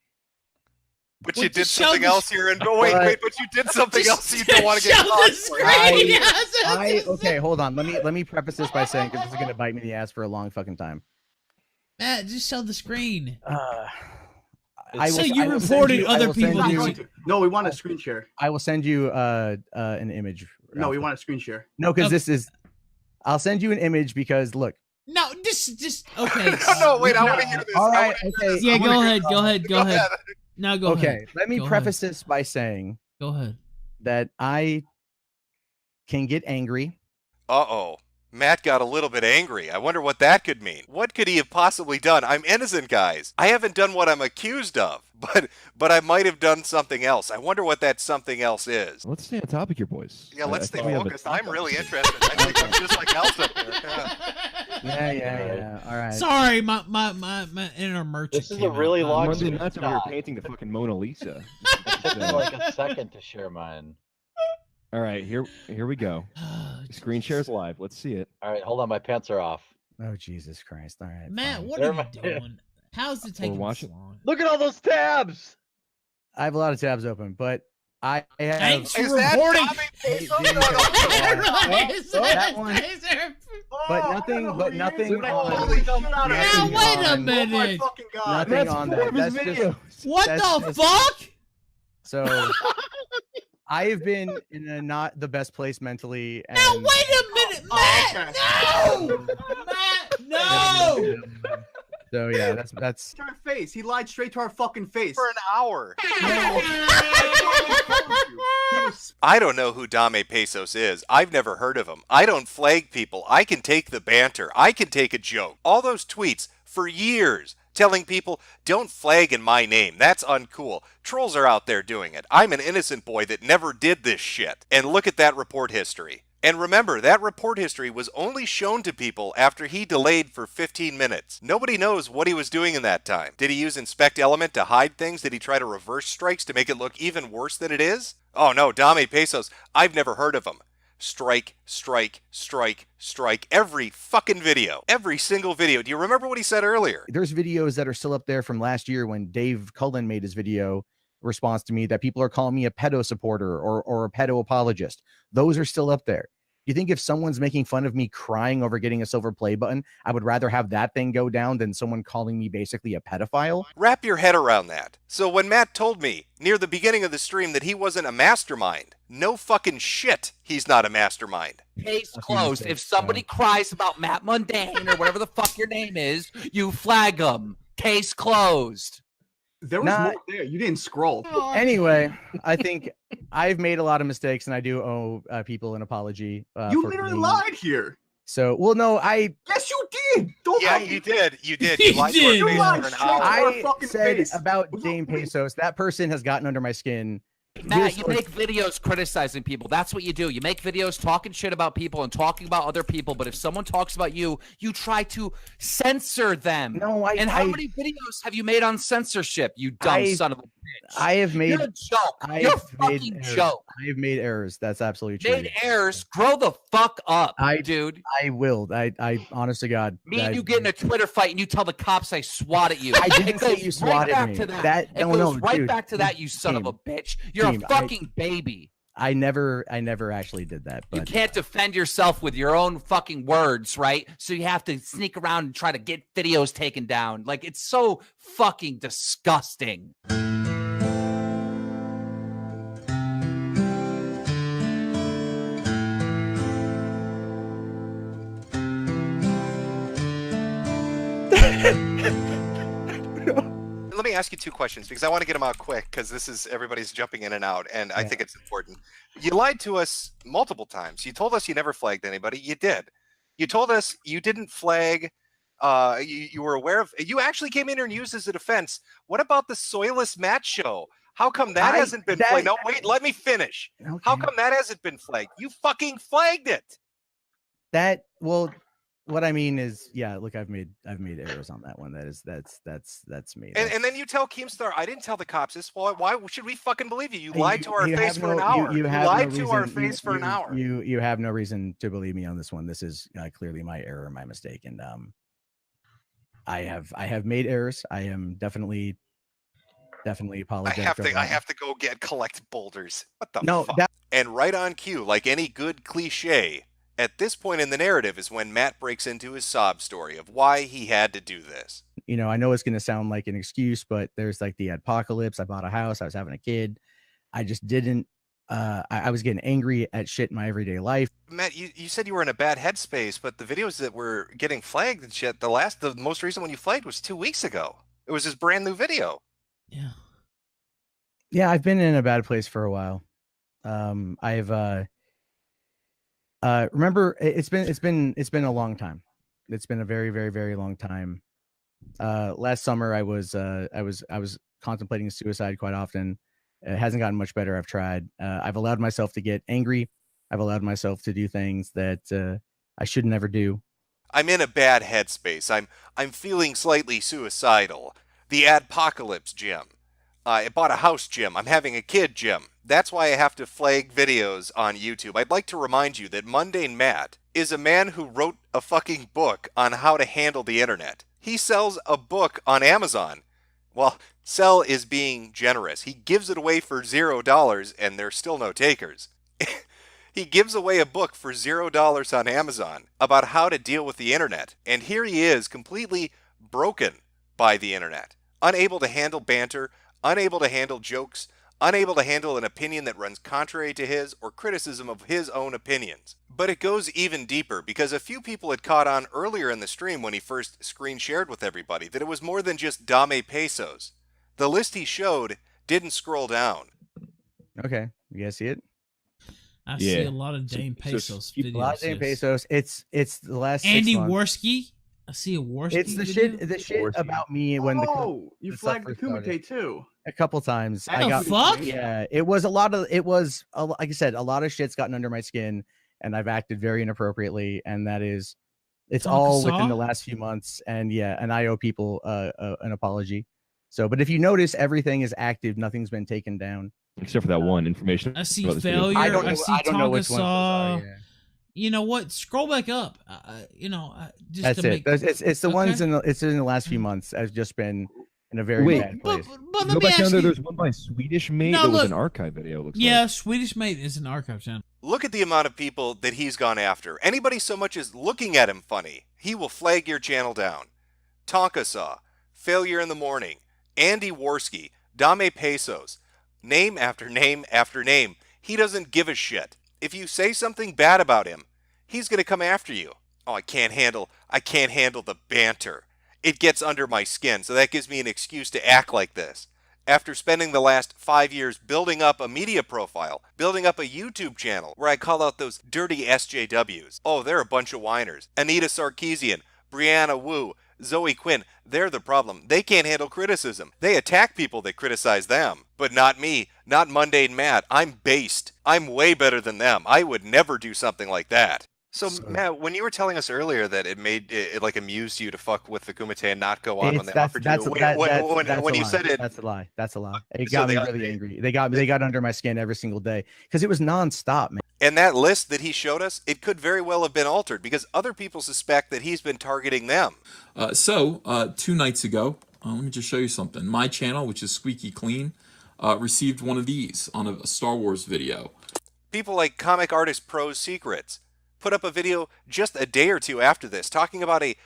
But you did something else here, and but you did something else you don't want to get caught for. Okay, hold on. Let me preface this by saying, because this is gonna bite me in the ass for a long fucking time. Matt, just show the screen. So you reported other people. No, we want a screen share. I will send you an image. No, we want a screen share. No, because this is. I'll send you an image because look. No, just okay. No, wait, I want to hear this. All right, okay. Yeah, go ahead. No, go ahead. Okay, let me preface this by saying. Go ahead. That I can get angry. Uh-oh. Matt got a little bit angry. I wonder what that could mean. What could he have possibly done? I'm innocent, guys. I haven't done what I'm accused of, but I might have done something else. I wonder what that something else is. Let's stay on topic here, boys. Yeah, let's I stay think we have a- focused. I'm really interested. I think I'm just like Elsa here. Yeah. All right. Sorry, my inner merchant. This is a really long Monday Matt's over here screenshot. painting the fucking Mona Lisa. It took me like a second to share mine. All right, here we go. Screen share's live. Let's see it. All right, hold on. My pants are off. Oh, Jesus Christ. All right. Matt, fine. what are you doing? How's it taking this watching. long? Look at all those tabs. I have a lot of tabs open, but I have. Thanks for Is that reporting. That one. But nothing on. Now, wait a minute. Nothing on that. That's just. What the fuck? So, I have been in a not the best place mentally. And Now, wait a minute, Matt. No, Matt, no. So yeah, that's. To our face. He lied straight to our fucking face. For an hour. I don't know who Dame Pesos is. I've never heard of him. I don't flag people. I can take the banter. I can take a joke. All those tweets for years telling people, don't flag in my name. That's uncool. Trolls are out there doing it. I'm an innocent boy that never did this shit. And look at that report history. And remember, that report history was only shown to people after he delayed for 15 minutes. Nobody knows what he was doing in that time. Did he use Inspect Element to hide things? Did he try to reverse strikes to make it look even worse than it is? Oh no, Dame Pesos, I've never heard of him. Strike, strike, strike, strike. Every fucking video. Every single video. Do you remember what he said earlier? There's videos that are still up there from last year when Dave Cullen made his video response to me that people are calling me a pedo supporter or a pedo apologist. Those are still up there. You think if someone's making fun of me crying over getting a silver play button, I would rather have that thing go down than someone calling me basically a pedophile? Wrap your head around that. So when Matt told me near the beginning of the stream that he wasn't a mastermind, no fucking shit, he's not a mastermind. Case closed. If somebody cries about Matt Mundane or whatever the fuck your name is, you flag them. Case closed. There was more there. You didn't scroll. Anyway, I think I've made a lot of mistakes, and I do owe people an apology. You for literally being- lied here. So, well, no, I. Yes, you did. Don't Yeah, lie. you did. You did. You You lied to our did. face You lied for an straight hour. to our I fucking said face. about Dame Pesos, that person has gotten under my skin. Matt, you make videos criticizing people. That's what you do. You make videos talking shit about people and talking about other people. But if someone talks about you, you try to censor them. No, And how many videos have you made on censorship, you dumb I- son of a bitch? I have made. You're a joke. I You're a have made fucking errors. joke. I have made errors. That's absolutely true. Made errors. Grow the fuck up, dude. I will. I honest to God. Me and you get in a Twitter fight and you tell the cops I swat at you. I didn't It say goes you swatted right back me. to that. That- it no, goes no, right dude. back to that, you son of a bitch. You're Team, a fucking baby. I never actually did that. You But can't defend yourself with your own fucking words, right? So you have to sneak around and try to get videos taken down. Like, it's so fucking disgusting. me ask you two questions because I want to get them out quick because everybody's jumping in and out, and I think it's important. You lied to us multiple times. You told us you never flagged anybody. You did. You told us you didn't flag. You were aware of. You actually came in here and used as a defense. What about the Soilless Matt show? How come that hasn't been flagged? No, wait, let me finish. Okay. How come that hasn't been flagged? You fucking flagged it. What I mean is, yeah, look, I've made errors on that one. That's me. And then you tell Keemstar, I didn't tell the cops this. Why should we fucking believe you? You lied to our face for an hour. You lied to our face for an hour. You have no reason to believe me on this one. This is clearly my error, my mistake, and I have made errors. I am definitely apologetic. I have to go collect boulders. What the fuck? And right on cue, like any good cliche, at this point in the narrative is when Matt breaks into his sob story of why he had to do this. I know it's going to sound like an excuse, but there's like the apocalypse. I bought a house. I was having a kid. I just didn't. I was getting angry at shit in my everyday life. Matt, you said you were in a bad headspace, but the videos that were getting flagged and shit, the most recent one you flagged was 2 weeks ago. It was his brand new video. Yeah, I've been in a bad place for a while. Remember, it's been a long time. It's been a very, very, very long time. Last summer, I was contemplating suicide quite often. It hasn't gotten much better. I've tried. I've allowed myself to get angry. I've allowed myself to do things that I should never do. I'm in a bad headspace. I'm feeling slightly suicidal. The adpocalypse, Jim. I bought a house, Jim. I'm having a kid, Jim. That's why I have to flag videos on YouTube. I'd like to remind you that Mundane Matt is a man who wrote a fucking book on how to handle the internet. He sells a book on Amazon. Well, sell is being generous. He gives it away for $0 and there's still no takers. He gives away a book for $0 on Amazon about how to deal with the internet. And here he is, completely broken by the internet. Unable to handle banter, unable to handle jokes, unable to handle an opinion that runs contrary to his or criticism of his own opinions. But it goes even deeper because a few people had caught on earlier in the stream when he first screen shared with everybody that it was more than just Dame Pesos. The list he showed didn't scroll down. Okay, you guys see it? I see a lot of Dame Pesos videos. A lot of Dame Pesos. It's the last Andy 6 months. Worski. I see a Worski. It's the video. shit about me when you flagged the Kumite too. A couple times. Fuck? Yeah, it was like I said, a lot of shit's gotten under my skin, and I've acted very inappropriately, and it's all within the last few months. And yeah, and I owe people an apology. So, but if you notice, everything is active. Nothing's been taken down. Except for that one information. I see failure. I see Tonga Saw. You know what? Scroll back up. Just that's to it. It's the ones in the last few months. I've just been in a very bad place. But Go back down there. There's one by Swedish Mate. That was an archive video. Looks like. Swedish Mate is an archive channel. Look at the amount of people that he's gone after. Anybody so much as looking at him funny, he will flag your channel down. Tonka Saw, Failure in the Morning, Andy Worski, Dame Pesos, name after name after name. He doesn't give a shit. If you say something bad about him, he's going to come after you. Oh, I can't handle the banter. It gets under my skin, so that gives me an excuse to act like this. After spending the last 5 years building up a media profile, building up a YouTube channel where I call out those dirty SJWs. Oh, they're a bunch of whiners. Anita Sarkeesian, Brianna Wu, Zoe Quinn, they're the problem. They can't handle criticism. They attack people that criticize them. But not me, not Mundane Matt. I'm based. I'm way better than them. I would never do something like that. So Matt, when you were telling us earlier that it like amused you to fuck with the Kumite and not go on when they offered you, when you said it, that's a lie. That's a lie. It got me really angry. They got under my skin every single day because it was nonstop, man. And that list that he showed us, it could very well have been altered because other people suspect that he's been targeting them. 2 nights ago, let me just show you something. My channel, which is Squeaky Clean, received one of these on a Star Wars video. People like Comic Artist Pro's Secrets put up a video just a day or two after this talking about a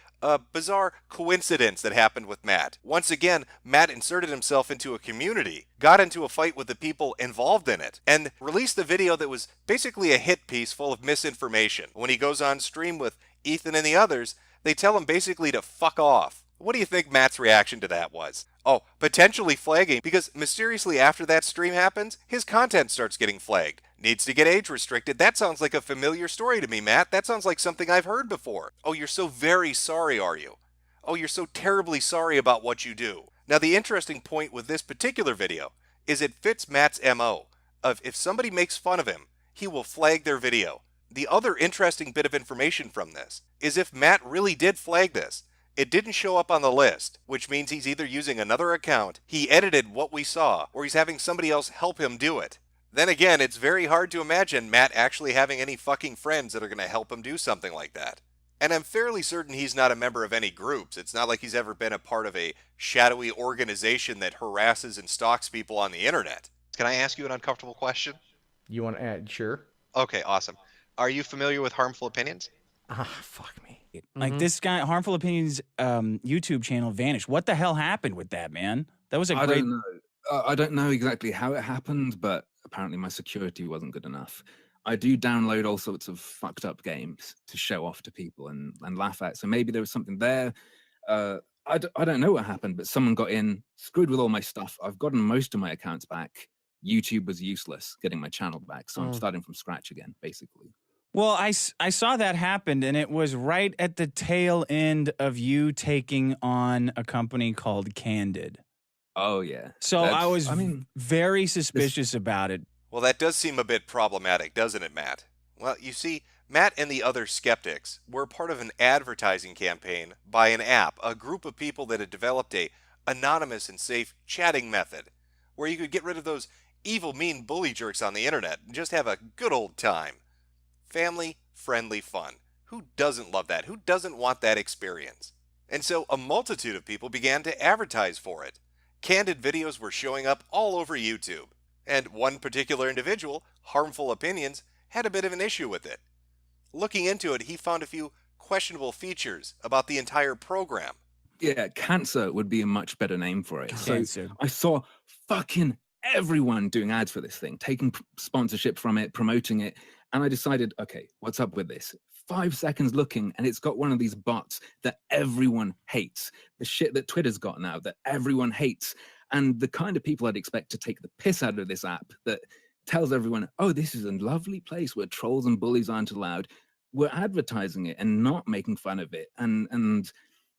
bizarre coincidence that happened with Matt. Once again, Matt inserted himself into a community, got into a fight with the people involved in it, and released a video that was basically a hit piece full of misinformation. When he goes on stream with Ethan and the others, they tell him basically to fuck off. What do you think Matt's reaction to that was? Oh, potentially flagging, because mysteriously after that stream happens, his content starts getting flagged. Needs to get age restricted. That sounds like a familiar story to me, Matt. That sounds like something I've heard before. Oh, you're so very sorry, are you? Oh, you're so terribly sorry about what you do. Now, the interesting point with this particular video is it fits Matt's MO of if somebody makes fun of him, he will flag their video. The other interesting bit of information from this is if Matt really did flag this, it didn't show up on the list, which means he's either using another account, he edited what we saw, or he's having somebody else help him do it. Then again, it's very hard to imagine Matt actually having any fucking friends that are going to help him do something like that. And I'm fairly certain he's not a member of any groups. It's not like he's ever been a part of a shadowy organization that harasses and stalks people on the internet. Can I ask you an uncomfortable question? You want to add? Sure. Okay, awesome. Are you familiar with Harmful Opinions? Fuck me. Like this guy, Harmful Opinions YouTube channel vanished. What the hell happened with that, man? That was a I great. don't know. I don't know exactly how it happened, but apparently my security wasn't good enough. I do download all sorts of fucked up games to show off to people and laugh at. So maybe there was something there. I don't know what happened, but someone got in, screwed with all my stuff. I've gotten most of my accounts back. YouTube was useless getting my channel back. So I'm starting from scratch again, basically. Well, I saw that happen, and it was right at the tail end of you taking on a company called Candid. Oh, yeah. So I was very suspicious about it. Well, that does seem a bit problematic, doesn't it, Matt? Well, you see, Matt and the other skeptics were part of an advertising campaign by an app, a group of people that had developed a anonymous and safe chatting method where you could get rid of those evil, mean bully jerks on the internet and just have a good old time. Family-friendly fun. Who doesn't love that? Who doesn't want that experience? And so a multitude of people began to advertise for it. Candid videos were showing up all over YouTube. And one particular individual, Harmful Opinions, had a bit of an issue with it. Looking into it, he found a few questionable features about the entire program. Yeah, Cancer would be a much better name for it. Cancer. So I saw fucking everyone doing ads for this thing, taking sponsorship from it, promoting it. And I decided, okay, what's up with this? 5 seconds looking, and it's got one of these bots that everyone hates. The shit that Twitter's got now that everyone hates. And the kind of people I'd expect to take the piss out of this app that tells everyone, oh, this is a lovely place where trolls and bullies aren't allowed. We're advertising it and not making fun of it. And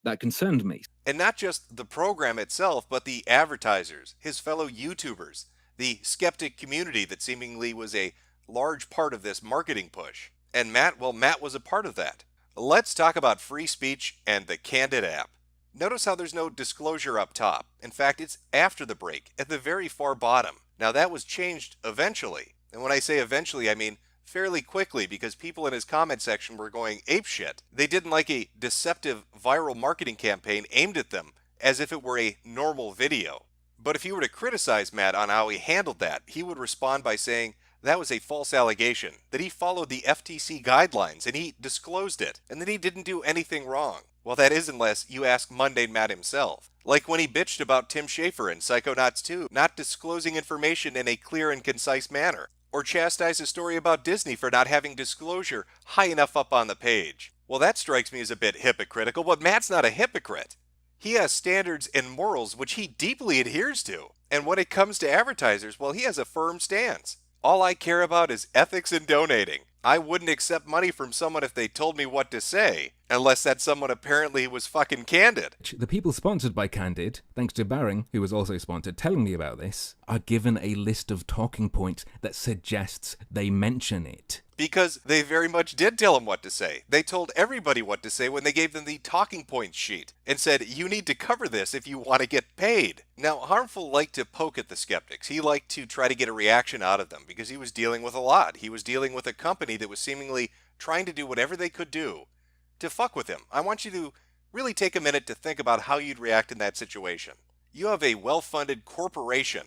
that concerned me. And not just the program itself, but the advertisers, his fellow YouTubers, the skeptic community that seemingly was a large part of this marketing push. And Matt was a part of that. Let's talk about free speech and the Candid app. Notice how there's no disclosure up top. In fact, it's after the break, at the very far bottom. Now that was changed eventually. And when I say eventually, I mean fairly quickly, because people in his comment section were going apeshit. They didn't like a deceptive viral marketing campaign aimed at them as if it were a normal video. But if you were to criticize Matt on how he handled that, he would respond by saying that was a false allegation, that he followed the FTC guidelines and he disclosed it, and that he didn't do anything wrong. Well, that is unless you ask MundaneMatt himself. Like when he bitched about Tim Schafer and Psychonauts 2 not disclosing information in a clear and concise manner, or chastised a story about Disney for not having disclosure high enough up on the page. Well, that strikes me as a bit hypocritical, but Matt's not a hypocrite. He has standards and morals which he deeply adheres to. And when it comes to advertisers, well, he has a firm stance. All I care about is ethics and donating. I wouldn't accept money from someone if they told me what to say, unless that someone apparently was fucking Candid. The people sponsored by Candid, thanks to Baring, who was also sponsored, telling me about this, are given a list of talking points that suggests they mention it. Because they very much did tell him what to say. They told everybody what to say when they gave them the talking points sheet and said, you need to cover this if you want to get paid. Now, Harmful liked to poke at the skeptics. He liked to try to get a reaction out of them because he was dealing with a lot. He was dealing with a company that was seemingly trying to do whatever they could do to fuck with him. I want you to really take a minute to think about how you'd react in that situation. You have a well-funded corporation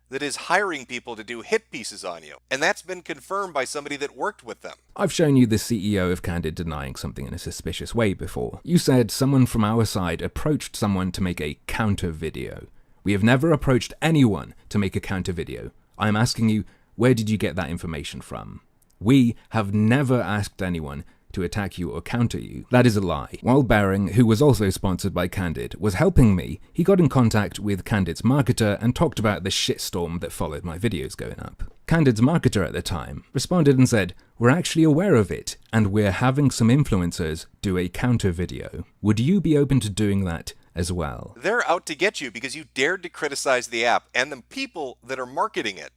that is hiring people to do hit pieces on you, and that's been confirmed by somebody that worked with them. I've shown you the CEO of Candid denying something in a suspicious way before. You said someone from our side approached someone to make a counter video. We have never approached anyone to make a counter video. I am asking you, where did you get that information from? We have never asked anyone to attack you or counter you. That is a lie. While Baring, who was also sponsored by Candid, was helping me, he got in contact with Candid's marketer and talked about the shitstorm that followed my videos going up. Candid's marketer at the time responded and said, "We're actually aware of it, and we're having some influencers do a counter video. Would you be open to doing that as well?" They're out to get you because you dared to criticize the app and the people that are marketing it.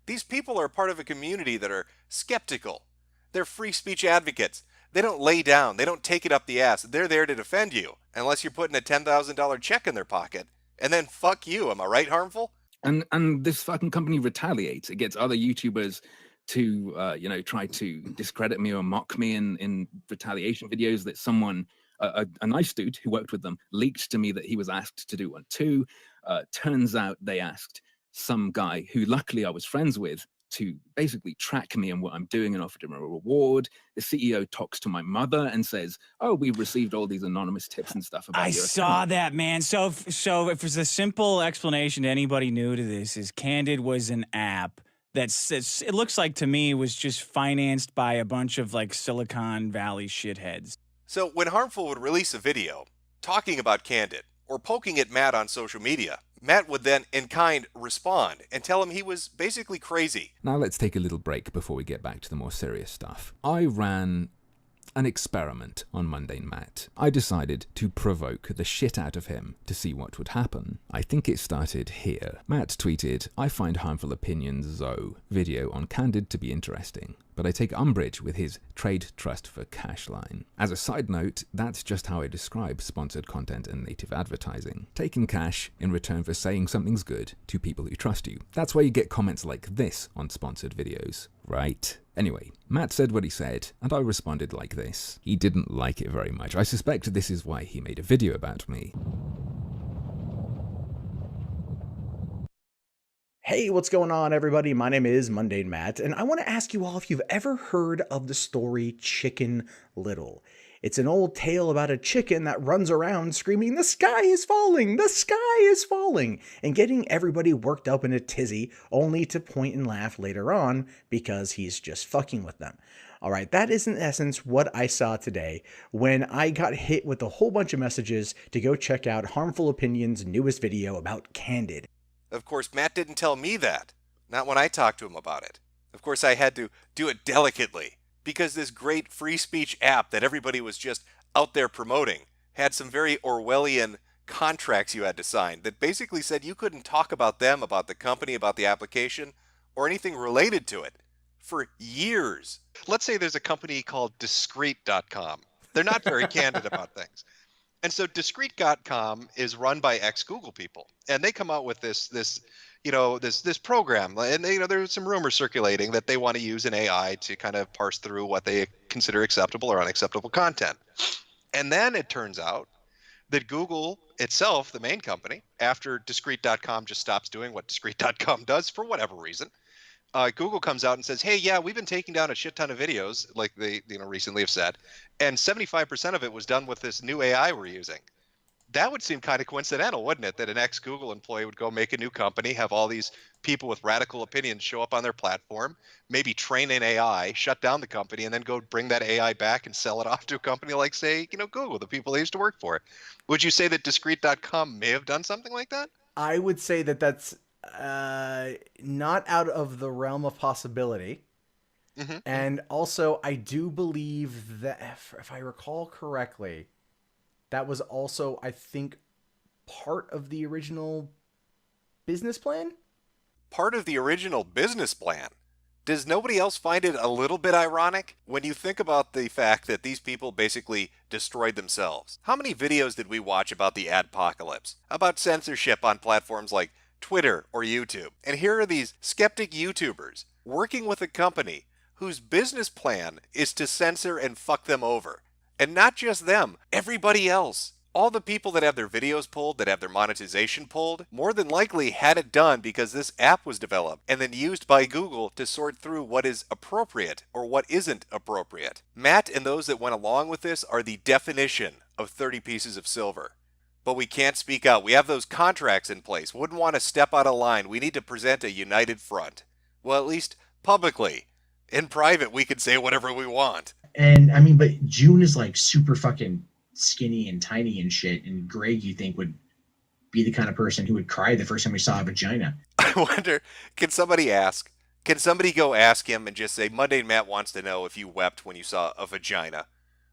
These people are part of a community that are skeptical. They're free speech advocates. They don't lay down. They don't take it up the ass. They're there to defend you, unless you're putting a $10,000 check in their pocket. And then fuck you. Am I right, Harmful? And this fucking company retaliates. It gets other YouTubers to try to discredit me or mock me in retaliation videos that someone, a nice dude who worked with them, leaked to me that he was asked to do one too. Turns out they asked some guy who luckily I was friends with to basically track me and what I'm doing and offered him a reward. The CEO talks to my mother and says, "Oh, we've received all these anonymous tips and stuff about I your saw account." that, man. So if there's a simple explanation to anybody new to this, is Candid was an app that's, it looks like to me, was just financed by a bunch of like Silicon Valley shitheads. So when Harmful would release a video talking about Candid or poking at Matt on social media, Matt would then, in kind, respond and tell him he was basically crazy. Now let's take a little break before we get back to the more serious stuff. I ran an experiment on MundaneMatt. I decided to provoke the shit out of him to see what would happen. I think it started here. Matt tweeted, "I find Harmful Opinions Zoe video on Candid to be interesting, but I take umbrage with his trade trust for cash line. As a side note, that's just how I describe sponsored content and native advertising. Taking cash in return for saying something's good to people who trust you. That's why you get comments like this on sponsored videos, right?" Anyway, Matt said what he said, and I responded like this. He didn't like it very much. I suspect this is why he made a video about me. Hey, what's going on, everybody? My name is MundaneMatt, and I want to ask you all if you've ever heard of the story Chicken Little. It's an old tale about a chicken that runs around screaming, "The sky is falling! The sky is falling!" and getting everybody worked up in a tizzy, only to point and laugh later on because he's just fucking with them. All right, that is in essence what I saw today when I got hit with a whole bunch of messages to go check out Harmful Opinions' newest video about Candid. Of course, Matt didn't tell me that. Not when I talked to him about it. Of course, I had to do it delicately, because this great free speech app that everybody was just out there promoting had some very Orwellian contracts you had to sign that basically said you couldn't talk about them, about the company, about the application, or anything related to it for years. Let's say there's a company called Discreet.com. They're not very candid about things. And so Discreet.com is run by ex-Google people, and they come out with this program, and there's some rumors circulating that they want to use an AI to kind of parse through what they consider acceptable or unacceptable content. And then it turns out that Google itself, the main company, after Discreet.com just stops doing what Discreet.com does for whatever reason, Google comes out and says, "Hey, yeah, we've been taking down a shit ton of videos, like they recently have said, and 75% of it was done with this new AI we're using." That would seem kind of coincidental, wouldn't it? That an ex-Google employee would go make a new company, have all these people with radical opinions show up on their platform, maybe train an AI, shut down the company, and then go bring that AI back and sell it off to a company like, say, Google, the people they used to work for. Would you say that Discreet.com may have done something like that? I would say that that's not out of the realm of possibility. Mm-hmm. And also, I do believe that, if I recall correctly, that was also, I think, part of the original business plan? Part of the original business plan? Does nobody else find it a little bit ironic when you think about the fact that these people basically destroyed themselves? How many videos did we watch about the adpocalypse? About censorship on platforms like Twitter or YouTube? And here are these skeptic YouTubers working with a company whose business plan is to censor and fuck them over. And not just them, everybody else. All the people that have their videos pulled, that have their monetization pulled, more than likely had it done because this app was developed and then used by Google to sort through what is appropriate or what isn't appropriate. Matt and those that went along with this are the definition of 30 pieces of silver. But we can't speak out. We have those contracts in place. Wouldn't want to step out of line. We need to present a united front. Well, at least publicly. In private, we can say whatever we want. And I mean, but June is like super fucking skinny and tiny and shit. And Greg, you think would be the kind of person who would cry the first time he saw a vagina. I wonder, can somebody ask? Can somebody go ask him and just say, Mundane Matt wants to know if you wept when you saw a vagina?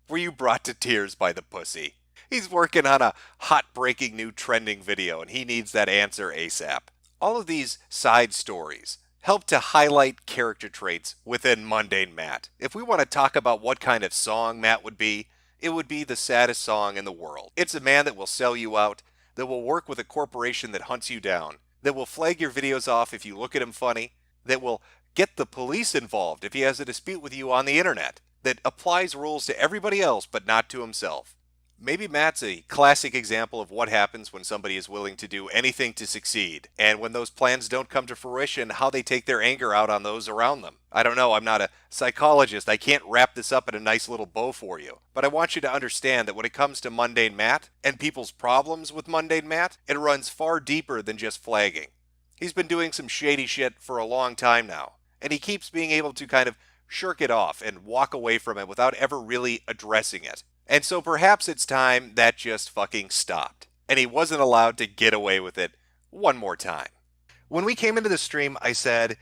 Were you brought to tears by the pussy? He's working on a hot-breaking new trending video, and he needs that answer ASAP. All of these side stories help to highlight character traits within Mundane Matt. If we want to talk about what kind of song Matt would be, it would be the saddest song in the world. It's a man that will sell you out, that will work with a corporation that hunts you down, that will flag your videos off if you look at him funny, that will get the police involved if he has a dispute with you on the internet, that applies rules to everybody else but not to himself. Maybe Matt's a classic example of what happens when somebody is willing to do anything to succeed, and when those plans don't come to fruition, how they take their anger out on those around them. I don't know, I'm not a psychologist, I can't wrap this up in a nice little bow for you, but I want you to understand that when it comes to Mundane Matt, and people's problems with Mundane Matt, it runs far deeper than just flagging. He's been doing some shady shit for a long time now, and he keeps being able to kind of shirk it off and walk away from it without ever really addressing it. And so perhaps it's time that just fucking stopped, and he wasn't allowed to get away with it one more time. When we came into the stream, I said,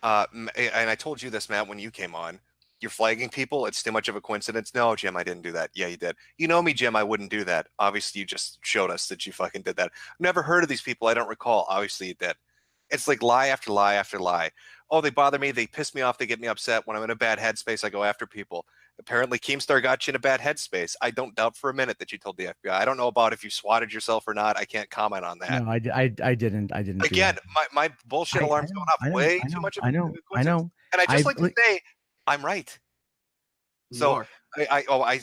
and I told you this, Matt, when you came on, you're flagging people, it's too much of a coincidence. No, Jim, I didn't do that. Yeah, you did. You know me, Jim, I wouldn't do that. Obviously, you just showed us that you fucking did that. Never heard of these people, I don't recall. Obviously, you did. It's like lie after lie after lie. Oh, they bother me, they piss me off, they get me upset. When I'm in a bad headspace, I go after people. Apparently, Keemstar got you in a bad headspace. I don't doubt for a minute that you told the FBI. I don't know about if you swatted yourself or not. I can't comment on that. No, I didn't. Again, my bullshit alarm's going off way too much. I know. And I just like to say, I'm right. So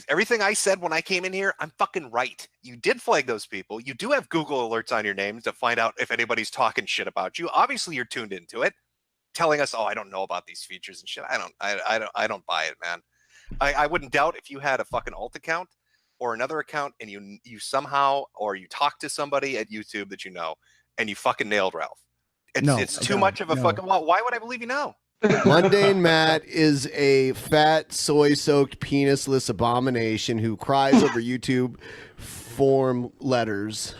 everything I said when I came in here, I'm fucking right. You did flag those people. You do have Google alerts on your names to find out if anybody's talking shit about you. Obviously, you're tuned into it, telling us, "Oh, I don't know about these features and shit." I don't buy it, man. I wouldn't doubt if you had a fucking alt account or another account and you somehow or you talked to somebody at YouTube that you know and you fucking nailed Ralph. It's too much of a fucking. Why would I believe you now? Mundane Matt is a fat, soy-soaked, penisless abomination who cries over YouTube form letters.